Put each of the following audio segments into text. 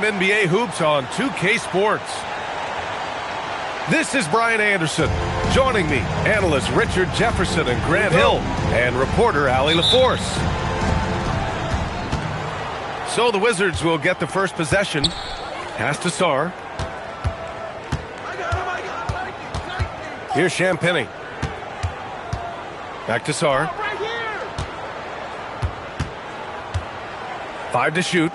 NBA hoops on 2K Sports. This is Brian Anderson. Joining me, analysts Richard Jefferson and Grant Hill, and reporter Allie LaForce. So the Wizards will get the first possession. Pass to Sarr. Here's Champagnie. Back to Sarr. 5 to shoot.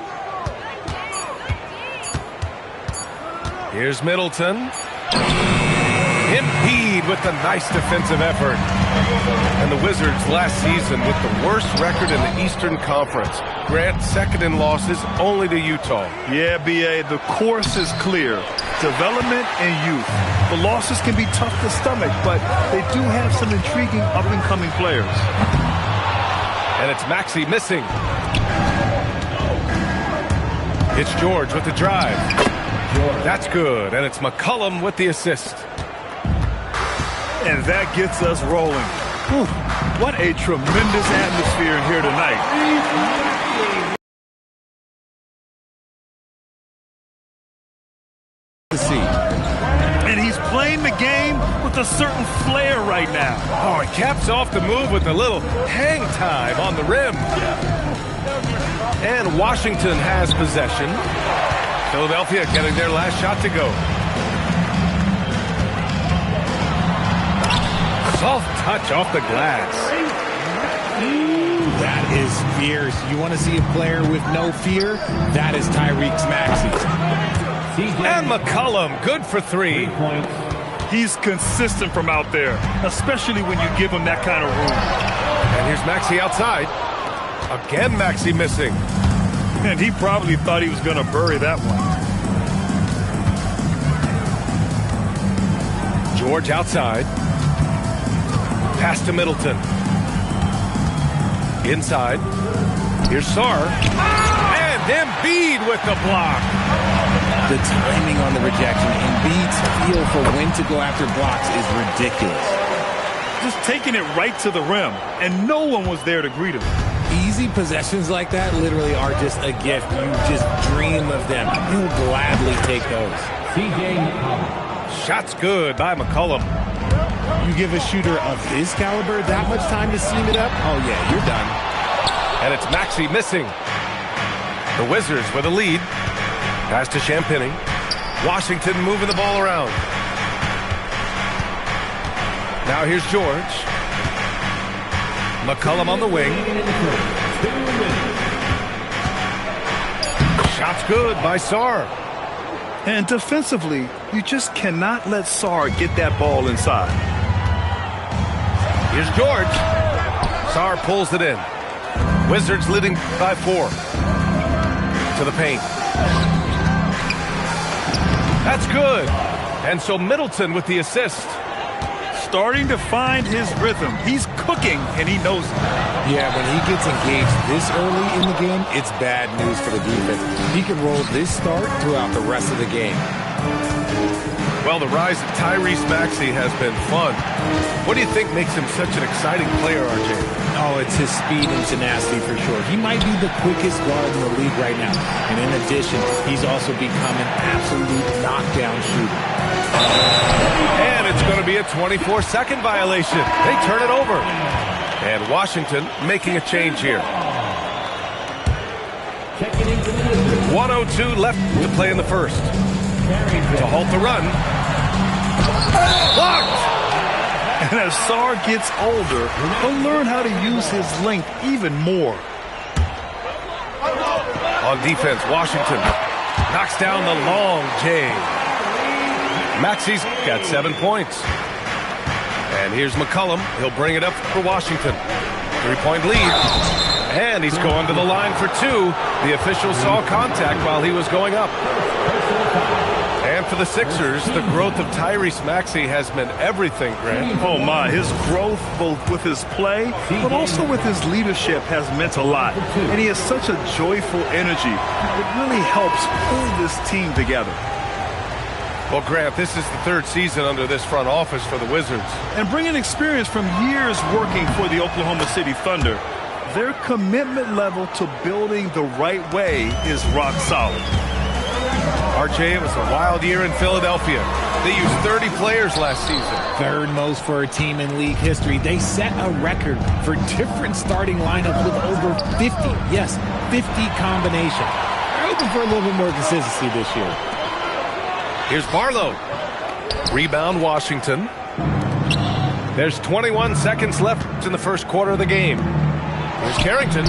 Here's Middleton. Embiid with a nice defensive effort. And the Wizards last season with the worst record in the Eastern Conference. Grant, second in losses only to Utah. Yeah, B.A., the course is clear. Development and youth. The losses can be tough to stomach, but they do have some intriguing up-and-coming players. And it's Maxey missing. It's George with the drive. That's good, and it's McCollum with the assist. And that gets us rolling. Whew, what a tremendous atmosphere in here tonight. And he's playing the game with a certain flair right now. Oh, he caps off the move with a little hang time on the rim. And Washington has possession. Philadelphia getting their last shot to go. Soft touch off the glass. That is fierce. You want to see a player with no fear? That is Tyrese Maxey. And McCollum, good for 3. He's consistent from out there, especially when you give him that kind of room. And here's Maxey outside. Again, Maxey missing. And he probably thought he was going to bury that one. George outside. Pass to Middleton. Inside. Here's Sarr. And Embiid with the block. The timing on the rejection, Embiid's feel for when to go after blocks is ridiculous. Just taking it right to the rim, and no one was there to greet him. Easy possessions like that literally are just a gift. You just dream of them. He'll gladly take those. Shot's good by McCollum. You give a shooter of his caliber that much time to seam it up? Oh, yeah, you're done. And it's Maxey missing. The Wizards with a lead. Pass to Champagnie. Washington moving the ball around. Now here's George. McCollum on the wing. Shot's good by Sarr. And defensively, you just cannot let Sarr get that ball inside. Here's George. Sarr pulls it in. Wizards leading by 4. To the paint. That's good. And so Middleton with the assist. Starting to find his rhythm. He's cooking, and he knows it. Yeah, when he gets engaged this early in the game, it's bad news for the defense. He can roll this start throughout the rest of the game. Well, the rise of Tyrese Maxey has been fun. What do you think makes him such an exciting player, RJ? Oh, it's his speed and tenacity for sure. He might be the quickest guard in the league right now. And in addition, he's also become an absolute knockdown shooter. And it's going to be a 24-second violation. They turn it over. And Washington making a change here. 1:02 left to play in the first. To halt the run. Blocked! And as Sarr gets older, he'll learn how to use his length even more. On defense, Washington knocks down the long J. Maxey's got 7 points. And here's McCollum. He'll bring it up for Washington. 3-point lead. And he's going to the line for 2. The official saw contact while he was going up. And for the Sixers, the growth of Tyrese Maxey has been everything, Grant. Oh, my. His growth, both with his play, but also with his leadership, has meant a lot. And he has such a joyful energy. It really helps pull this team together. Well, Grant, this is the 3rd season under this front office for the Wizards. And bringing experience from years working for the Oklahoma City Thunder, their commitment level to building the right way is rock solid. RJ, it was a wild year in Philadelphia. They used 30 players last season. Third most for a team in league history. They set a record for different starting lineups with over 50. Yes, 50 combinations. They're hoping for a little bit more consistency this year. Here's Marlo. Rebound, Washington. There's 21 seconds left in the first quarter of the game. Here's Carrington.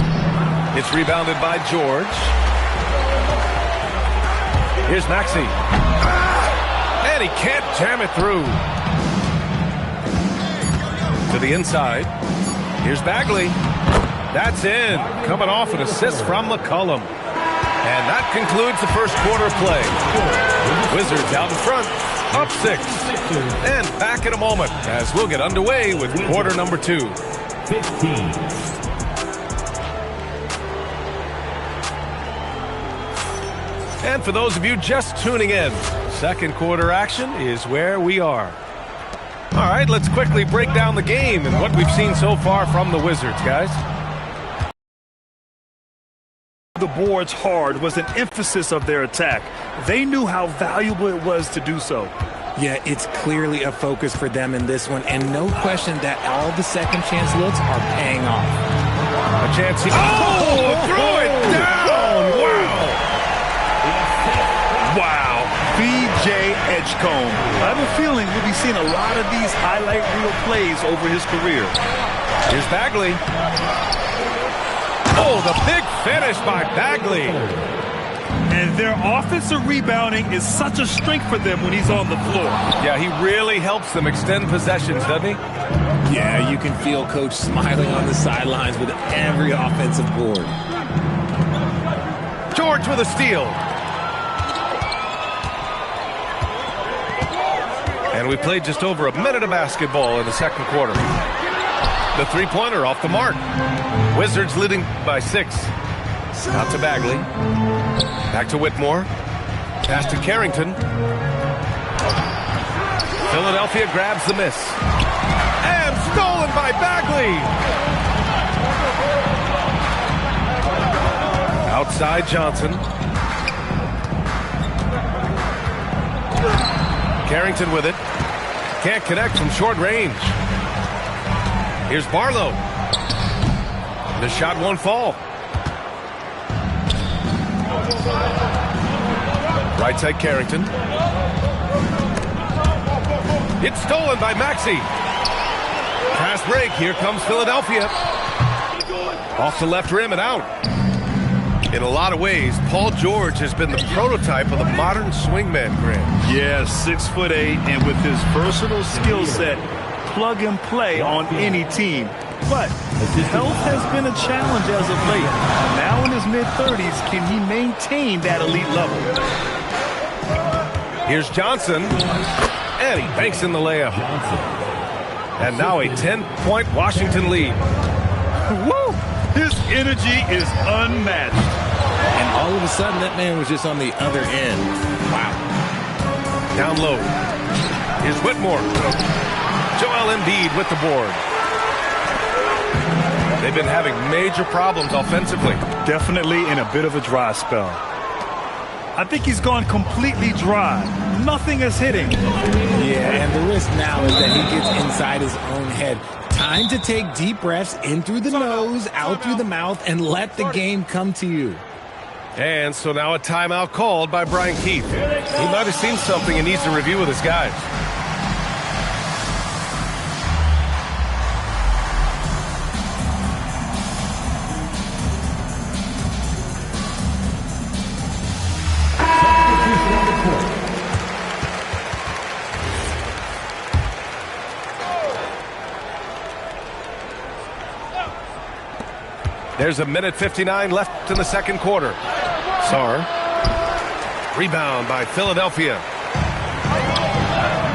It's rebounded by George. Here's Maxey. And he can't jam it through. To the inside. Here's Bagley. That's in. Coming off an assist from McCollum. And that concludes the first quarter play. Wizards out in front. Up 6. And back in a moment as we'll get underway with quarter number 2. 15. And for those of you just tuning in, second quarter action is where we are. All right, let's quickly break down the game and what we've seen so far from the Wizards, guys. The boards hard was an emphasis of their attack. They knew how valuable it was to do so. Yeah, it's clearly a focus for them in this one, and no question that all the second chance looks are paying off. A chance here. Oh, throw it down! Wow! Wow, B.J. Edgecombe. I have a feeling we'll be seeing a lot of these highlight reel plays over his career. Here's Bagley. Oh, the big finish by Bagley. And their offensive rebounding is such a strength for them when he's on the floor. Yeah, he really helps them extend possessions, doesn't he? Yeah, you can feel Coach smiling on the sidelines with every offensive board. George with a steal. And we played just over a minute of basketball in the second quarter. The three-pointer off the mark. Wizards leading by 6. Out to Bagley. Back to Whitmore. Pass to Carrington. Philadelphia grabs the miss. And stolen by Bagley. Outside Johnson. Carrington with it. Can't connect from short range. Here's Barlow. The shot won't fall. Right side Carrington. It's stolen by Maxey. Pass break. Here comes Philadelphia. Off the left rim and out. In a lot of ways, Paul George has been the prototype of the modern swingman, Grant. Yeah, 6'8", and with his versatile skill set, plug and play on any team. But health has been a challenge as of late. Now in his mid-30s, can he maintain that elite level? Here's Johnson. And he banks in the layup. And now a 10-point Washington lead. Woo! His energy is unmatched. And all of a sudden, that man was just on the other end. Wow. Down low. Here's Whitmore. Joel Embiid with the board. They've been having major problems offensively. Definitely in a bit of a dry spell. I think he's gone completely dry. Nothing is hitting. Yeah, and the risk now is that he gets inside his own head. Time to take deep breaths in through the nose, out through the mouth, and let the game come to you. And so now a timeout called by Brian Keith. He might have seen something and needs to review with his guys. There's a minute 59 left in the second quarter. Sarr. Rebound by Philadelphia.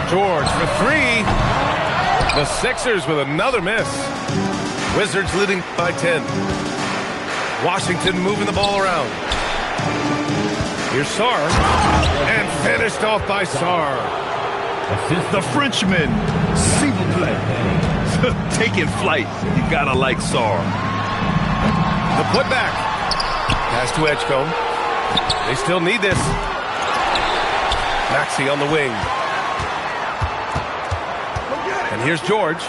George for 3. The Sixers with another miss. Wizards leading by 10. Washington moving the ball around. Here's Sarr. And finished off by Sarr. The Frenchman, s'il vous plaît. Taking flight. You gotta like Sarr. The putback. Pass to Edgecombe. They still need this. Maxey on the wing. And here's George.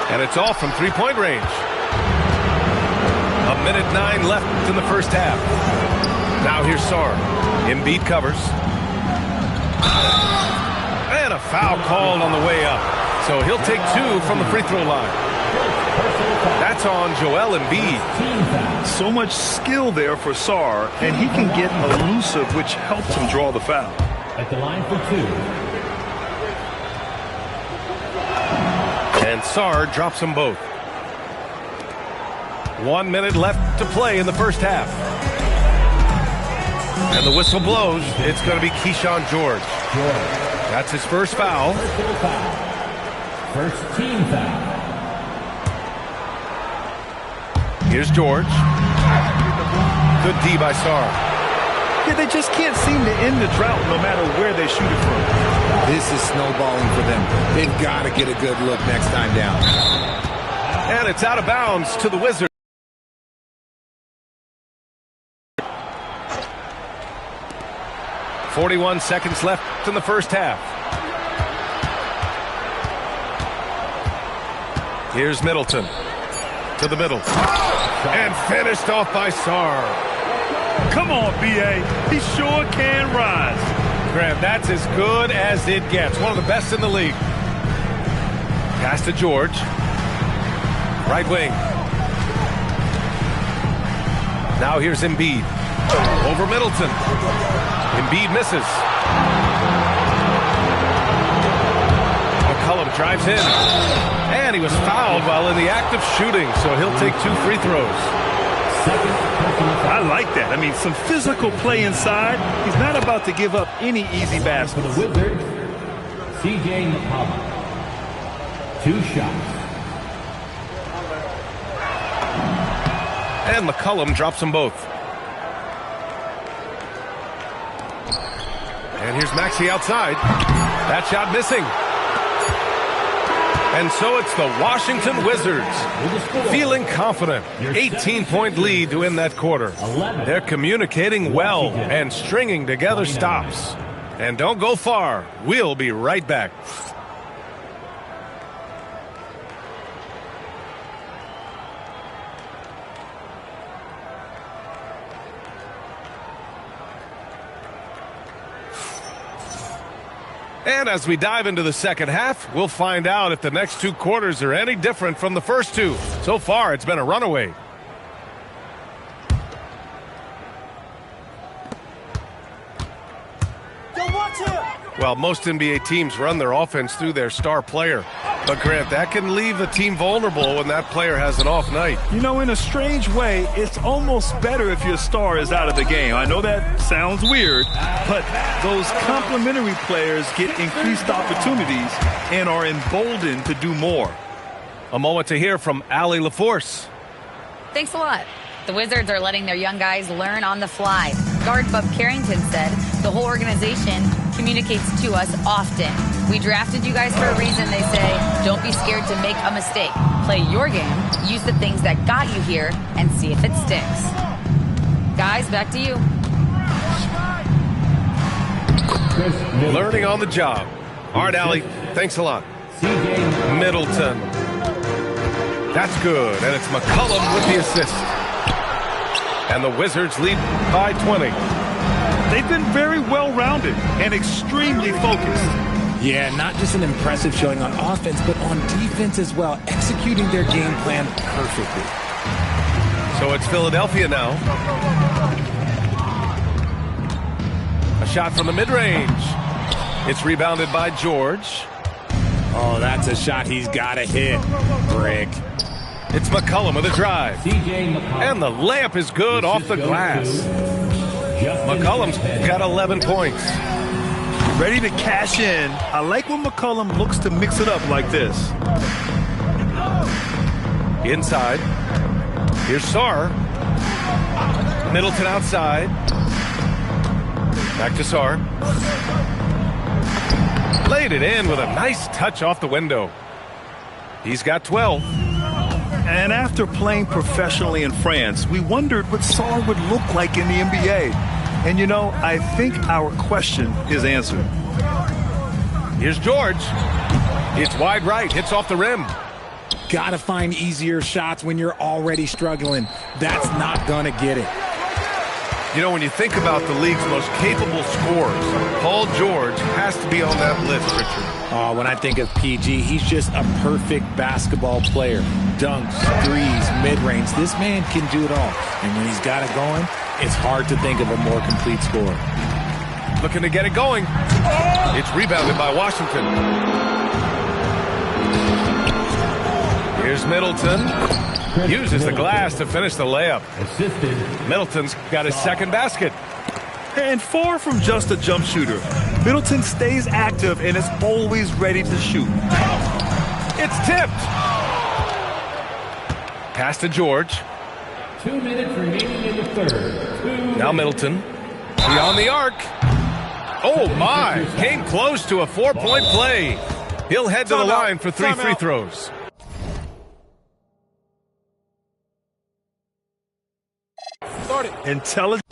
And it's all from three-point range. 1:09 left in the first half. Now here's Sarr. Embiid covers. And a foul called on the way up. So he'll take 2 from the free throw line. That's on Joel Embiid. So much skill there for Sarr, and he can get elusive, which helped him draw the foul. At the line for 2. And Sarr drops them both. 1 minute left to play in the first half. And the whistle blows. It's going to be Keyshawn George. That's his first foul. First team foul. Here's George. Good D by Sarr. Yeah, they just can't seem to end the drought no matter where they shoot it from. This is snowballing for them. They've got to get a good look next time down. And it's out of bounds to the Wizards. .41 seconds left in the first half. Here's Middleton to the middle. And finished off by Sarr. Come on, B.A. He sure can rise. Graham, that's as good as it gets. One of the best in the league. Pass to George. Right wing. Now here's Embiid. Over Middleton. Embiid misses. McCollum drives in. And he was fouled while in the act of shooting, so he'll take 2 free throws. I like that. I mean, some physical play inside. He's not about to give up any easy baskets. For the Wizards, C.J. McCollum. 2 shots. And McCollum drops them both. And here's Maxey outside. That shot missing. And so it's the Washington Wizards feeling confident. 18-point lead to win that quarter. They're communicating well and stringing together stops. And don't go far. We'll be right back. And as we dive into the second half, we'll find out if the next 2 quarters are any different from the first 2. So far, it's been a runaway. Well, most NBA teams run their offense through their star player. But, Grant, that can leave a team vulnerable when that player has an off night. You know, in a strange way, it's almost better if your star is out of the game. I know that sounds weird, but those complementary players get increased opportunities and are emboldened to do more. A moment to hear from Allie LaForce. Thanks a lot. The Wizards are letting their young guys learn on the fly. Guard Bub Carrington said the whole organization communicates to us often. We drafted you guys for a reason, they say. Don't be scared to make a mistake. Play your game, use the things that got you here, and see if it sticks. Guys, back to you. Learning on the job. All right, Allie, thanks a lot. Middleton. That's good, and it's McCollum with the assist. And the Wizards lead by 20. They've been very well-rounded and extremely focused. Yeah, not just an impressive showing on offense, but on defense as well, executing their game plan perfectly. So it's Philadelphia now. A shot from the mid-range. It's rebounded by George. Oh, that's a shot he's got to hit. Brick. It's McCollum with a drive. And the layup is good off the glass. McCollum's got 11 points. Ready to cash in. I like when McCollum looks to mix it up like this. Inside. Here's Sarr. Middleton outside. Back to Sarr. Laid it in with a nice touch off the window. He's got 12. And after playing professionally in France, we wondered what Sarr would look like in the NBA. And, you know, I think our question is answered. Here's George. It's wide right. Hits off the rim. Gotta find easier shots when you're already struggling. That's not gonna get it. You know, when you think about the league's most capable scorers, Paul George has to be on that list, Richard. Oh, when I think of PG, he's just a perfect basketball player. Dunks, threes, mid-range. This man can do it all. And when he's got it going, it's hard to think of a more complete scorer. Looking to get it going. It's rebounded by Washington. Here's Middleton. Uses the glass to finish the layup. Middleton's got his second basket. And far from just a jump shooter, Middleton stays active and is always ready to shoot. It's tipped. Pass to George. 2 minutes remaining in the third. Now Middleton. Beyond the arc. Oh, my. Came close to a 4-point play. He'll head to the line for 3 free throws. Intelligent.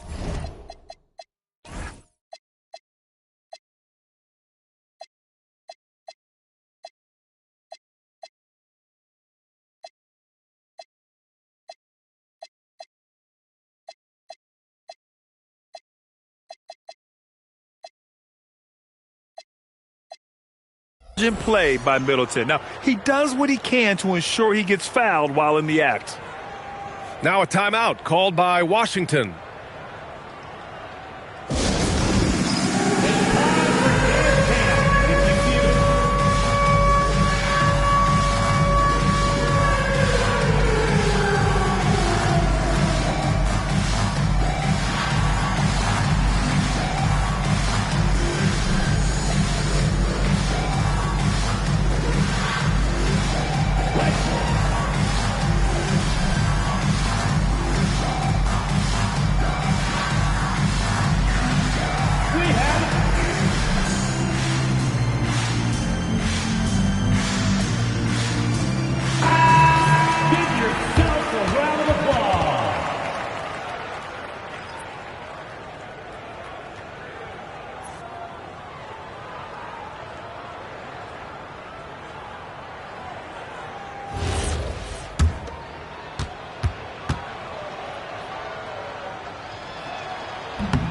Play by Middleton. Now, he does what he can to ensure he gets fouled while in the act. Now a timeout called by Washington.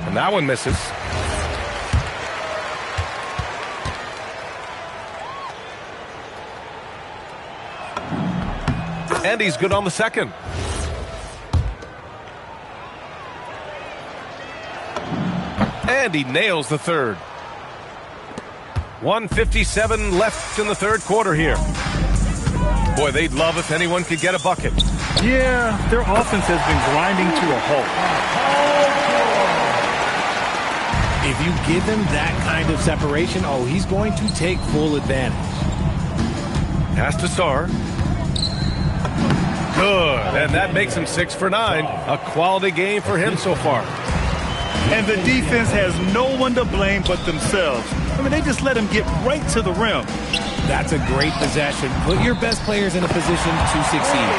And that one misses. And he's good on the second. And he nails the third. 1:57 left in the third quarter here. Boy, they'd love if anyone could get a bucket. Yeah, their offense has been grinding to a halt. If you give him that kind of separation, oh, he's going to take full advantage. Pass to Sarr. Good, and that makes him 6 for 9. A quality game for him so far. And the defense has no one to blame but themselves. I mean, they just let him get right to the rim. That's a great possession. Put your best players in a position to succeed.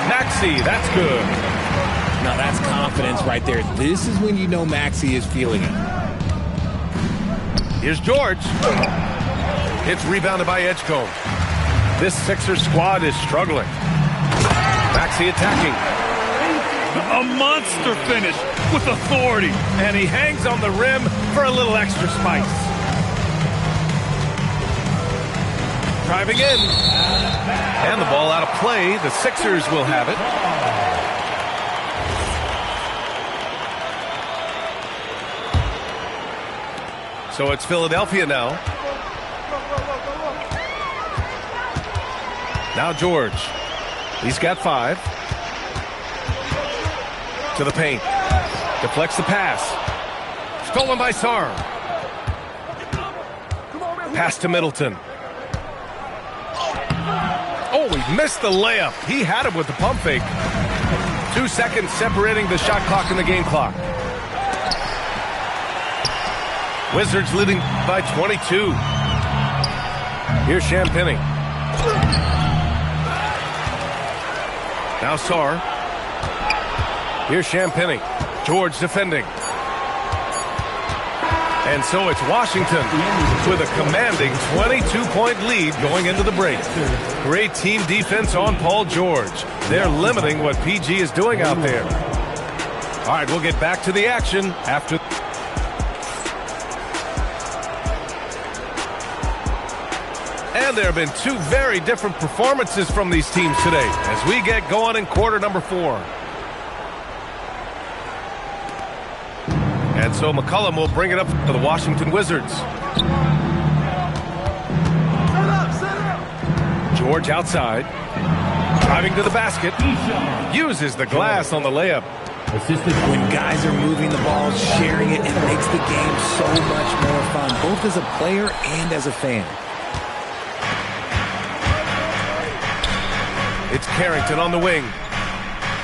Maxey, that's good. Now that's confidence right there. This is when you know Maxey is feeling it. Here's George. It's rebounded by Edgecombe. This Sixers squad is struggling. Maxey attacking. A monster finish with authority. And he hangs on the rim for a little extra spice. Driving in. And the ball out of play. The Sixers will have it. So it's Philadelphia now. Now George. He's got 5. To the paint. Deflects the pass. Stolen by Sarr. Pass to Middleton. Oh, he missed the layup. He had it with the pump fake. 2 seconds separating the shot clock and the game clock. Wizards leading by 22. Here's Champagny. Now Sarr. Here's Champagny. George defending. And so it's Washington with a commanding 22-point lead going into the break. Great team defense on Paul George. They're limiting what PG is doing out there. All right, we'll get back to the action after. And there have been two very different performances from these teams today as we get going in quarter number 4. And so McCollum will bring it up to the Washington Wizards. George outside. Driving to the basket. Uses the glass on the layup. When guys are moving the ball, sharing it, it makes the game so much more fun, both as a player and as a fan. It's Carrington on the wing.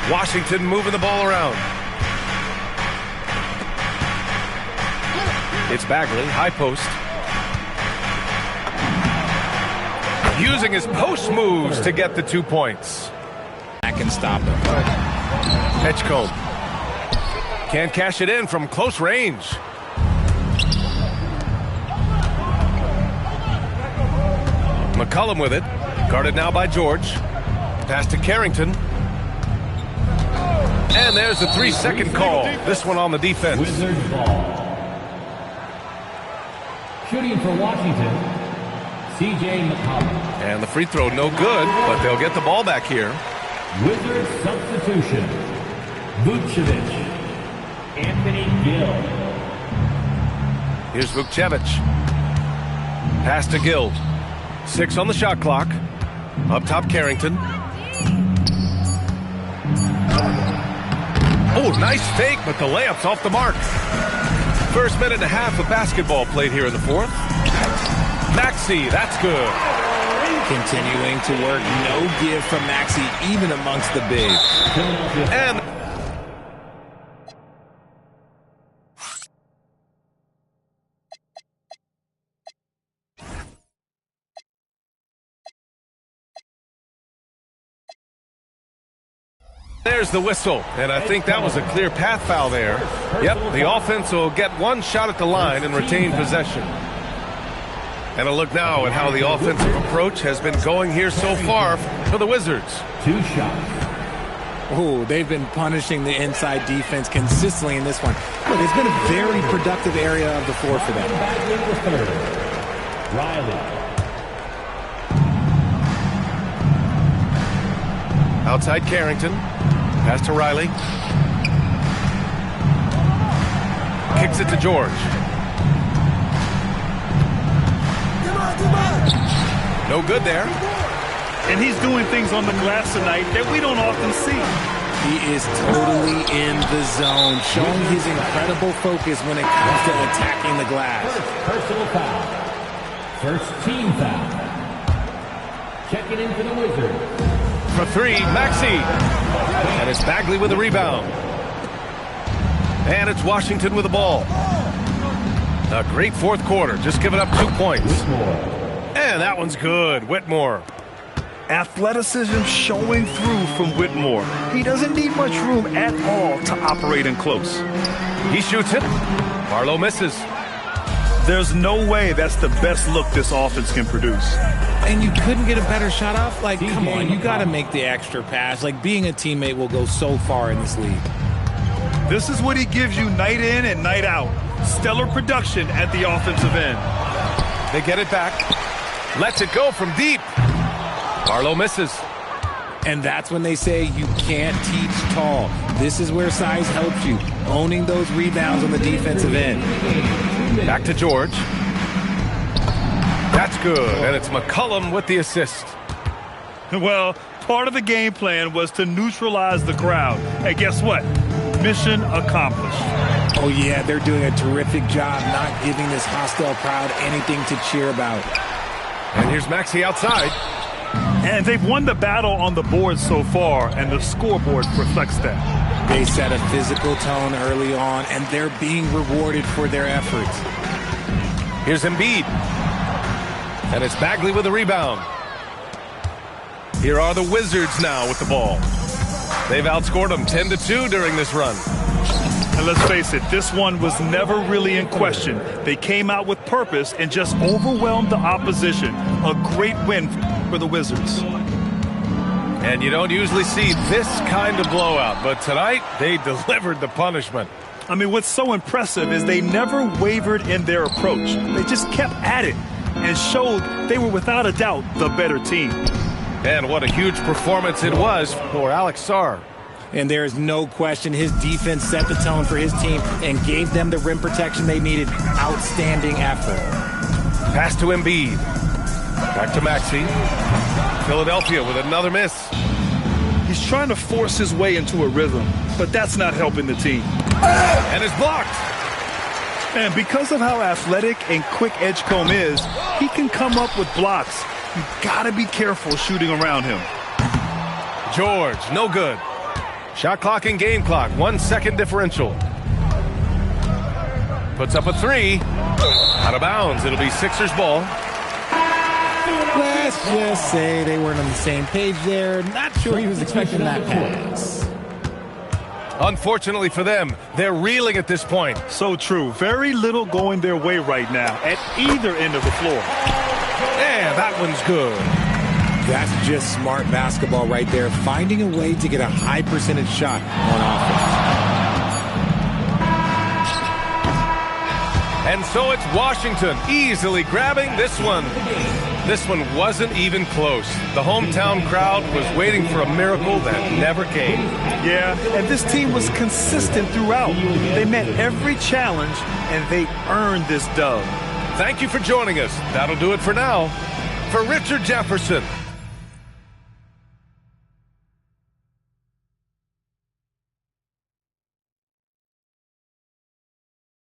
Washington moving the ball around. It's Bagley, high post. Using his post moves to get the 2 points. I can stop him. Edgecombe. Can't cash it in from close range. McCollum with it. Guarded now by George. Pass to Carrington. And there's a 3-second call. This one on the defense. Wizards ball. Shooting for Washington, C.J. McCollum. And the free throw no good, but they'll get the ball back here. Wizards substitution. Vucevic. Anthony Gill. Here's Vucevic. Pass to Gill. 6 on the shot clock. Up top, Carrington. Oh, nice fake, but the layup's off the mark. First minute and a half of basketball played here in the 4th. Maxey, that's good. Continuing to work, no give from Maxey, even amongst the bigs. And there's the whistle, and I think that was a clear path foul there. Yep, the offense will get one shot at the line and retain possession. And a look now at how the offensive approach has been going here so far for the Wizards. 2 shots. Oh, they've been punishing the inside defense consistently in this one. Look, it's been a very productive area of the floor for them. Riley. Outside Carrington. Pass to Riley. Kicks it to George. No good there. And he's doing things on the glass tonight that we don't often see. He is totally in the zone, showing his incredible focus when it comes to attacking the glass. First personal foul. First team foul. Checking in for the Wizards. For 3, Maxey. And it's Bagley with the rebound. And it's Washington with the ball. A great 4th quarter, just giving up 2 points. And that one's good, Whitmore. Athleticism showing through from Whitmore. He doesn't need much room at all to operate in close. He shoots it. Marlo misses. There's no way that's the best look this offense can produce. And you couldn't get a better shot off? Like, come on, you got to make the extra pass. Like, being a teammate will go so far in this league. This is what he gives you night in and night out. Stellar production at the offensive end. They get it back. Lets it go from deep. Marlo misses. And that's when they say you can't teach tall. This is where size helps you, owning those rebounds on the defensive end. Back to George. That's good, and it's McCollum with the assist. Well, part of the game plan was to neutralize the crowd. And guess what? Mission accomplished. Oh, yeah, they're doing a terrific job not giving this hostile crowd anything to cheer about. And here's Maxey outside. And they've won the battle on the board so far, and the scoreboard reflects that. They set a physical tone early on, and they're being rewarded for their efforts. Here's Embiid. And it's Bagley with the rebound. Here are the Wizards now with the ball. They've outscored them 10-2 during this run. And let's face it, this one was never really in question. They came out with purpose and just overwhelmed the opposition. A great win for the Wizards. And you don't usually see this kind of blowout, but tonight they delivered the punishment. I mean, what's so impressive is they never wavered in their approach. They just kept at it and showed they were without a doubt the better team. And what a huge performance it was for Alex Sarr. And there is no question his defense set the tone for his team and gave them the rim protection they needed. Outstanding effort. Pass to Embiid. Back to Maxey. Philadelphia with another miss. He's trying to force his way into a rhythm, but that's not helping the team. And it's blocked. And because of how athletic and quick Edgecombe is, he can come up with blocks. You've got to be careful shooting around him. George, no good. Shot clock and game clock, 1 second differential. Puts up a three. Out of bounds. It'll be Sixers ball. Let's just say they weren't on the same page there. Not sure he was expecting that pass. Unfortunately for them, they're reeling at this point. So true. Very little going their way right now at either end of the floor. Yeah, that one's good. That's just smart basketball right there. Finding a way to get a high percentage shot on offense. And so it's Washington easily grabbing this one. This one wasn't even close. The hometown crowd was waiting for a miracle that never came. Yeah, and this team was consistent throughout. They met every challenge, and they earned this dub. Thank you for joining us. That'll do it for now. For Richard Jefferson,